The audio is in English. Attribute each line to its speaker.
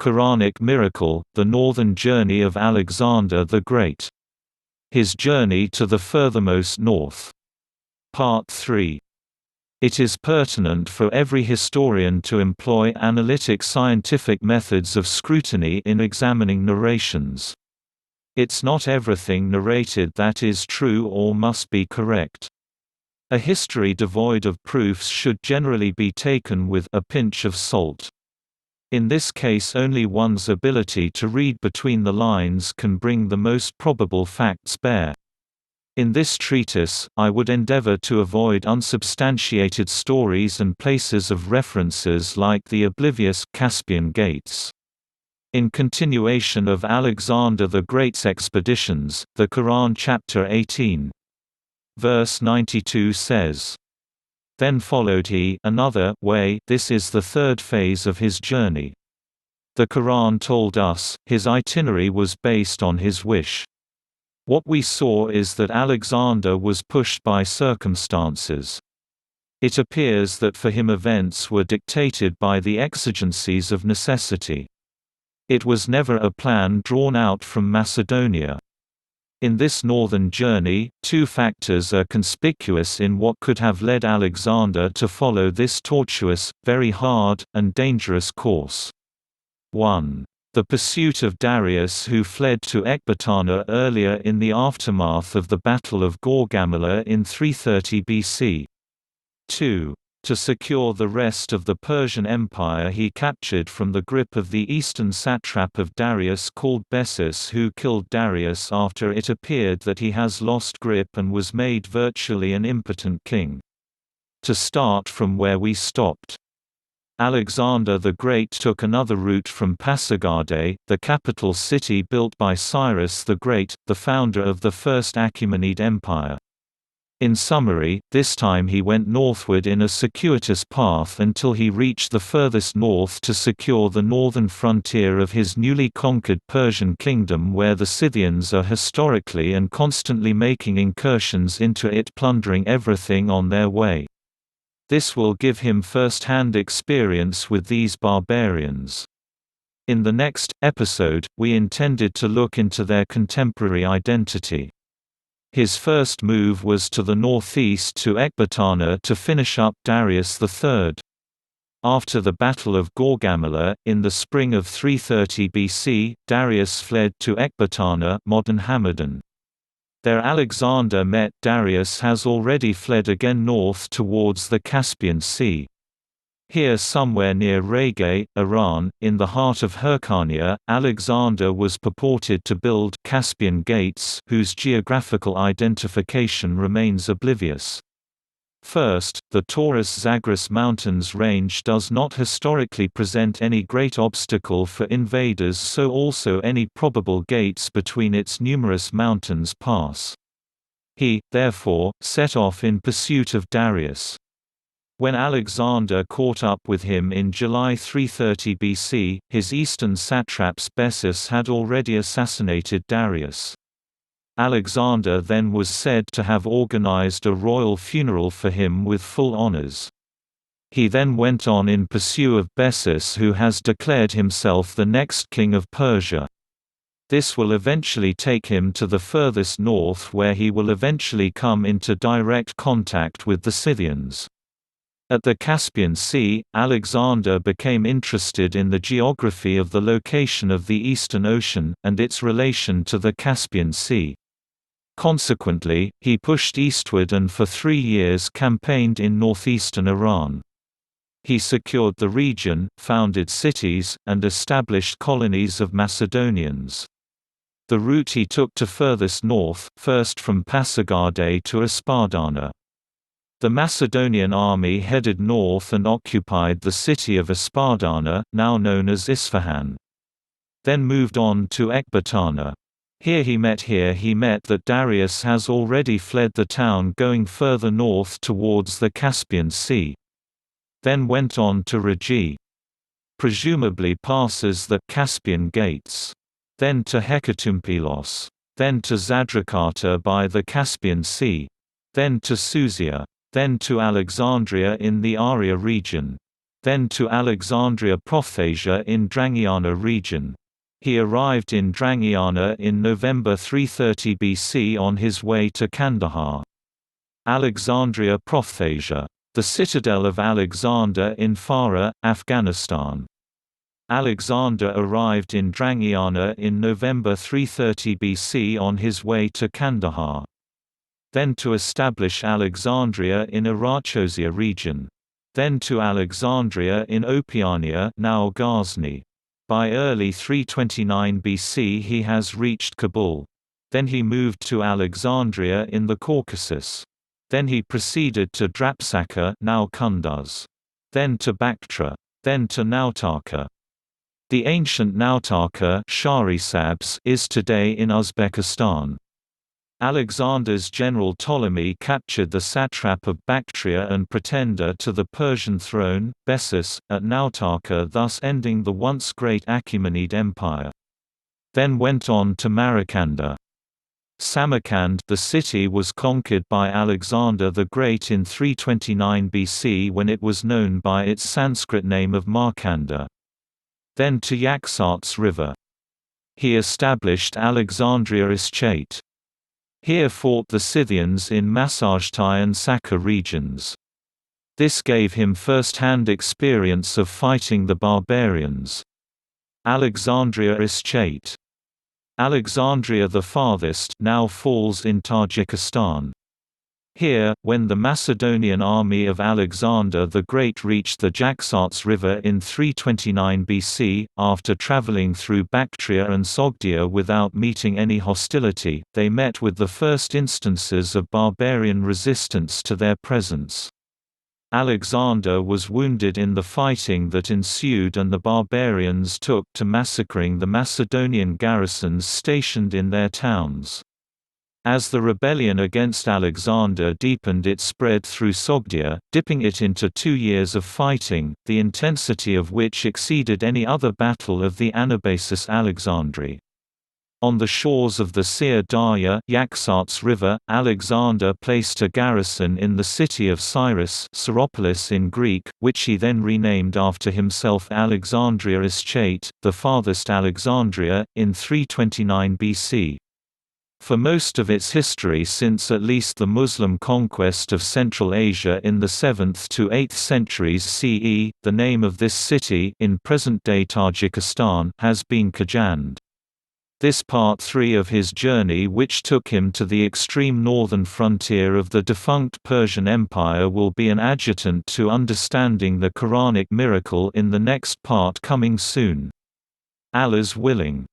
Speaker 1: Quranic Miracle, The Northern Journey of Alexander the Great. His Journey to the Furthermost North. Part 3. It is pertinent for every historian to employ analytic scientific methods of scrutiny in examining narrations. It's not everything narrated that is true or must be correct. A history devoid of proofs should generally be taken with a pinch of salt. In this case, only one's ability to read between the lines can bring the most probable facts bare. In this treatise, I would endeavor to avoid unsubstantiated stories and places of references like the oblivious Caspian gates. In continuation of Alexander the Great's expeditions, the Quran chapter 18, verse 92 says, "Then followed he another way." This is the third phase of his journey. The Quran told us, his itinerary was based on his wish. What we saw is that Alexander was pushed by circumstances. It appears that for him events were dictated by the exigencies of necessity. It was never a plan drawn out from Macedonia. In this northern journey, two factors are conspicuous in what could have led Alexander to follow this tortuous, very hard, and dangerous course. 1. The pursuit of Darius, who fled to Ecbatana earlier in the aftermath of the Battle of Gaugamela in 330 BC. 2. To secure the rest of the Persian Empire he captured from the grip of the eastern satrap of Darius called Bessus, who killed Darius after it appeared that he has lost grip and was made virtually an impotent king. To start from where we stopped. Alexander the Great took another route from Pasargadae, the capital city built by Cyrus the Great, the founder of the First Achaemenid Empire. In summary, this time he went northward in a circuitous path until he reached the furthest north to secure the northern frontier of his newly conquered Persian kingdom, where the Scythians are historically and constantly making incursions into it, plundering everything on their way. This will give him first-hand experience with these barbarians. In the next episode, we intended to look into their contemporary identity. His first move was to the northeast to Ecbatana to finish up Darius III. After the Battle of Gaugamela, in the spring of 330 BC, Darius fled to Ecbatana, modern Hamadan. There Alexander met Darius has already fled again north towards the Caspian Sea. Here somewhere near Rege, Iran, in the heart of Hyrcania, Alexander was purported to build Caspian gates, whose geographical identification remains oblivious. First, the Taurus-Zagros Mountains range does not historically present any great obstacle for invaders, so also any probable gates between its numerous mountains pass. He, therefore, set off in pursuit of Darius. When Alexander caught up with him in July 330 BC, his eastern satraps Bessus had already assassinated Darius. Alexander then was said to have organized a royal funeral for him with full honors. He then went on in pursuit of Bessus, who has declared himself the next king of Persia. This will eventually take him to the furthest north, where he will eventually come into direct contact with the Scythians. At the Caspian Sea, Alexander became interested in the geography of the location of the Eastern Ocean, and its relation to the Caspian Sea. Consequently, he pushed eastward and for 3 years campaigned in northeastern Iran. He secured the region, founded cities, and established colonies of Macedonians. The route he took to furthest north, first from Pasargadae to Espadana. The Macedonian army headed north and occupied the city of Espadana, now known as Isfahan. Then moved on to Ecbatana. Here he met that Darius has already fled the town, going further north towards the Caspian Sea. Then went on to Regi. Presumably passes the Caspian Gates. Then to Hekatumpelos. Then to Zadrakata by the Caspian Sea. Then to Susia. Then to Alexandria in the Aria region. then to Alexandria Prophasia in Drangiana region. He arrived in Drangiana in November 330 BC on his way to Kandahar. Alexandria Prophasia. The citadel of Alexander in Farah, Afghanistan. Alexander arrived in Drangiana in November 330 BC on his way to Kandahar. Then to establish Alexandria in Arachosia region. Then to Alexandria in Opiania, now Ghazni. By early 329 BC he has reached Kabul. Then he moved to Alexandria in the Caucasus. Then he proceeded to Drapsaka, now Kunduz. Then to Bactria. Then to Nautaka. The ancient Nautaka is today in Uzbekistan. Alexander's general Ptolemy captured the satrap of Bactria and pretender to the Persian throne, Bessus, at Nautaka, thus ending the once great Achaemenid Empire. Then went on to Samarkand. Samarkand, the city was conquered by Alexander the Great in 329 BC when it was known by its Sanskrit name of Markanda. Then to Yaxartes River. He established Alexandria Ischate. Here fought the Scythians in Massagetae and Saka regions. This gave him first-hand experience of fighting the barbarians. Alexandria Ischate. Alexandria the farthest now falls in Tajikistan. Here, when the Macedonian army of Alexander the Great reached the Yaxartes River in 329 BC, after traveling through Bactria and Sogdia without meeting any hostility, they met with the first instances of barbarian resistance to their presence. Alexander was wounded in the fighting that ensued and the barbarians took to massacring the Macedonian garrisons stationed in their towns. As the rebellion against Alexander deepened, it spread through Sogdia, dipping it into 2 years of fighting, the intensity of which exceeded any other battle of the Anabasis Alexandri. On the shores of the Seir Darya Yaxartes River, Alexander placed a garrison in the city of Cyrus, Syropolis in Greek, which he then renamed after himself Alexandria Ischate, the farthest Alexandria, in 329 BC. For most of its history since at least the Muslim conquest of Central Asia in the 7th to 8th centuries CE, the name of this city in present-day Tajikistan has been Kajand. This part 3 of his journey, which took him to the extreme northern frontier of the defunct Persian Empire, will be an adjutant to understanding the Quranic miracle in the next part coming soon. Allah's willing.